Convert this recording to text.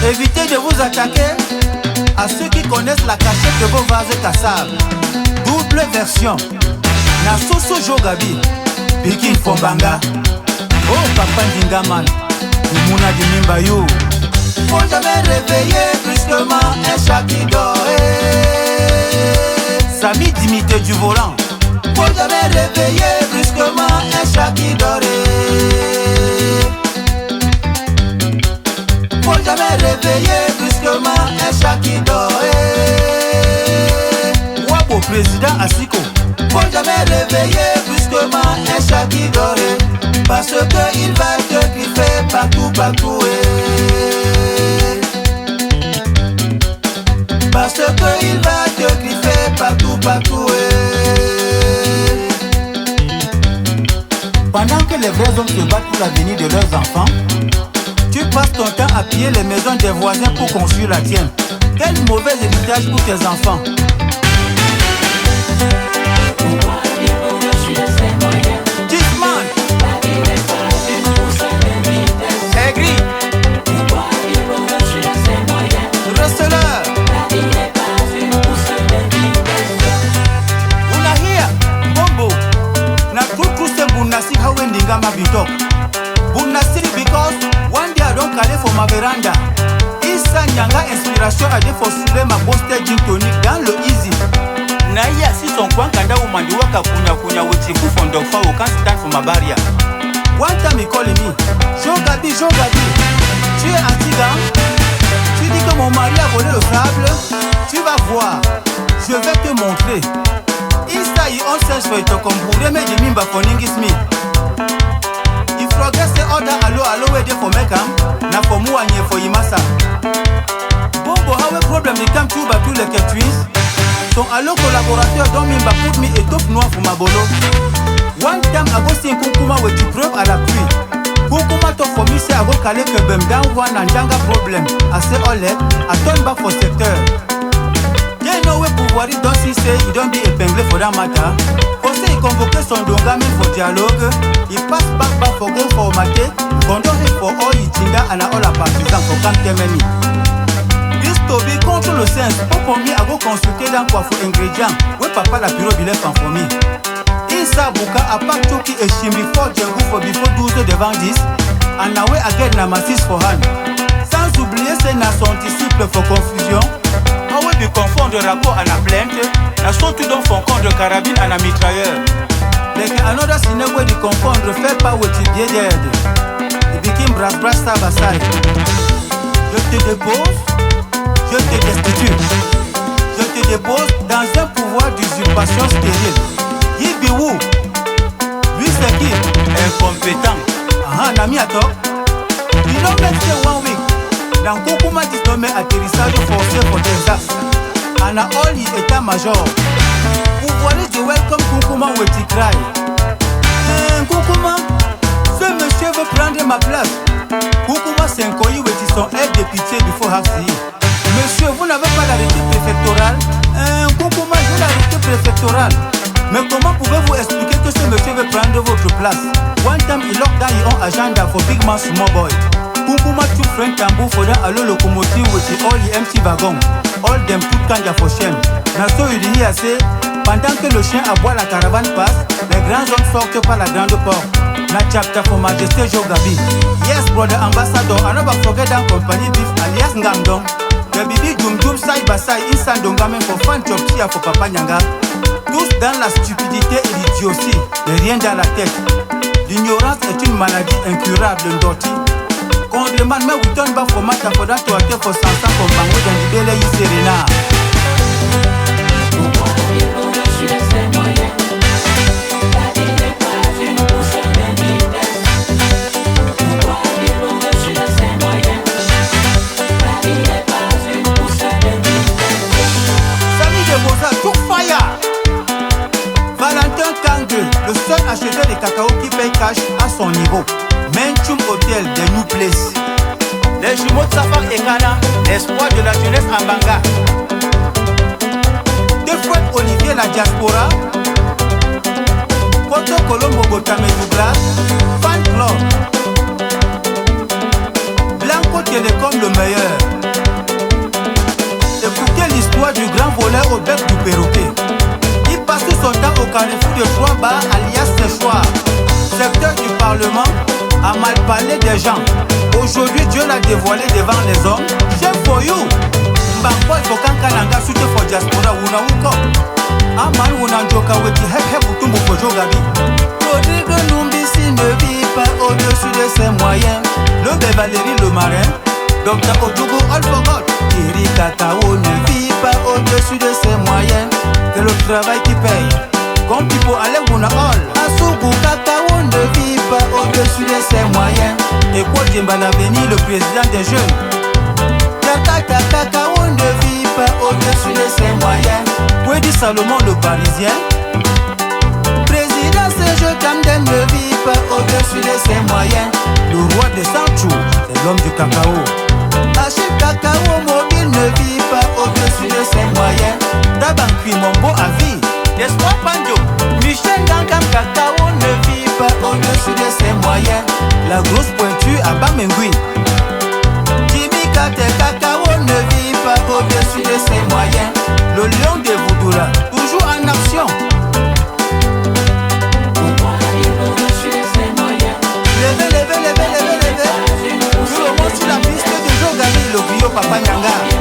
Évitez de vous attaquer à ceux qui connaissent la cachette de vos vases cassables. Double version. Na Soso Jogabi, Pikin Fombanga. Oh Papa Ndingaman, Mouna di Mimbayou. Faut jamais réveiller brusquement un chat qui dort. Samy d'imiter du volant. Faut jamais réveiller brusquement un chat qui dort. Faut jamais réveiller brusquement un chat qui dort. Wabo président Asiko. Faut jamais réveiller brusquement un chat qui dort. Parce que il va te griffer partout, partout. Parce que il va te griffer partout, partout. Pendant que les vrais hommes se battent pour l'avenir de leurs enfants, tu passes ton temps à piller les maisons des voisins pour construire la tienne. Quel mauvais héritage pour tes enfants. Tisman Aigri Receleur Unahia Bombo Na kuku se bunasi hawe ndingama bitok. Bunasi because one day I don't call for ma veranda. Issa Nyanga inspiration à défausser ma poster gin tonic dans le easy. Naïa si son coin kanda umandi waka kunya wechiku fondok fa au can't stand for ma barrière. One time he calling me Jogabi, tu es anti-gang. Tu dis que mon mari a volé le sable. Tu vas voir, je vais te montrer. Insta y on search for it comme pour remettre des mimba for ningismi. Il faut que c'est order allo wede for mekam. Na for muanye for imasa. Bombo how a problem they come to batu like a twins. Son allo collaborateur dont mimba put me étoffe noir pour ma bolo. One time I go sing Kunkuma with the preuve à la pluie. Kunkuma to for me say I go caler que bem down one and janga problem. I say all that, I turn back for secteur. They know where pouvoir it don't see say he don't be épinglé for that matter. Conseil convoqué son dongame for dialogue. Il passe back for go formaté. Condoré for all Itinga and all la partisan for camp temeni. This to be contre le sens. Pour moi I go consulter dans quoi for ingrédients. Ouais papa la bureau bilet fan for me. Issa Buka a pas tout qui est chimie for Django for before 12 devant 10. And now we again na massis for hand. Sans oublier c'est na son disciple for confusion. How we be confondre rapport à la plainte. Na son tout donc font compte de carabine à la mitrailleur. Like another ciné where the confondre fait pas où tu bien d'aide. Il became brass sabasai. Je te dépose, je te destitue. Je te dépose dans un pouvoir d'usurpation stérile. Yibiwu, lui c'est qui? Incompétent. Ah, Nami Ato. Il don't make say 1 week. Dans Kukuma disnommé atterrissage forcé pour Texas. And all his état-major. Vous voyez de welcome Kukuma with the cry. Kukuma, ce monsieur veut prendre ma place. Kukuma c'est un coï with son aide de pitié before Hafsi. Monsieur, vous n'avez pas l'arrêté préfectoral? Kukuma, j'ai l'arrêté préfectoral. Mais comment pouvez-vous expliquer que ce monsieur veut prendre votre place? One time il lock down your agenda for big man small boy. Kukuma two friend tambour for the allo locomotive with the all the empty wagon. All them tout kanja for shame. Na so il dit assez. Pendant que le chien aboie la caravane passe, les grands hommes sortent par la grande porte. Na chapter for Majesté Jogabi. Yes brother ambassador, I never forget that company beef alias Ngandong. The bibi dum side by side inside Dongame for fan chop tia for Papa Nyanga. Tous dans la stupidité et l'idiotie, et rien dans la tête. L'ignorance est une maladie incurable, Ndoti. Quand on demande, mais we turn back for matter for that to attend for Sansa for Bango dans l'Ibele Serena. Le seul acheteur de cacao qui paye cash à son niveau. Menchum Hotel de New Place. Les jumeaux de Safar et Ghana, l'espoir de la jeunesse en Banga. De Fouette Olivier la diaspora. Poto Colombo Botame Douglas. Fan Club. Blanco Télécom le meilleur. l'histoire du grand voleur au bec du perroquet. Il passe tout son temps au carrefour de 3 bars alias Séchoir, secteur du Parlement, a mal parlé des gens. Aujourd'hui Dieu l'a dévoilé devant les hommes. J'aime for you. Mbangbo il faut kankananga sute for diaspora wuna wuko. Aman wuna njoka weti hep utumbu for jogabi. Rodrigue Numbisi ne vit pas au-dessus de ses moyens. Le de Valérie le marin, Dr Ojogo all forgot. Kiri Kakao ne vit pas au-dessus de ses moyens. C'est le travail qui paye. Comme Pipo Ale Wuna all. Asugu Kakao ne vit pas au-dessus de ses moyens. Et quoi Djemba l'avenir, le président des jeunes. Kaka Kakao ne vit pas au-dessus de ses moyens. Pouedi Salomon le Parisien. Président Serge Kamden ne vit pas au-dessus de ses moyens. Le roi de Sanchou, c'est l'homme du cacao. Achille Kakao Mobile ne vit pas au-dessus de ses moyens. Dabankui Mombo à vie. L'espoir Panjo, Michel Gankam Kakao ne vit pas au-dessus de ses moyens. La grosse pointure à Bamengui. Jimmy Kate Kakao ne vit pas au-dessus de ses moyens. Le lion de Voudoura, toujours en action. Levez. Tout le monde sur la piste de Jogami, le griot Papa Nyanga.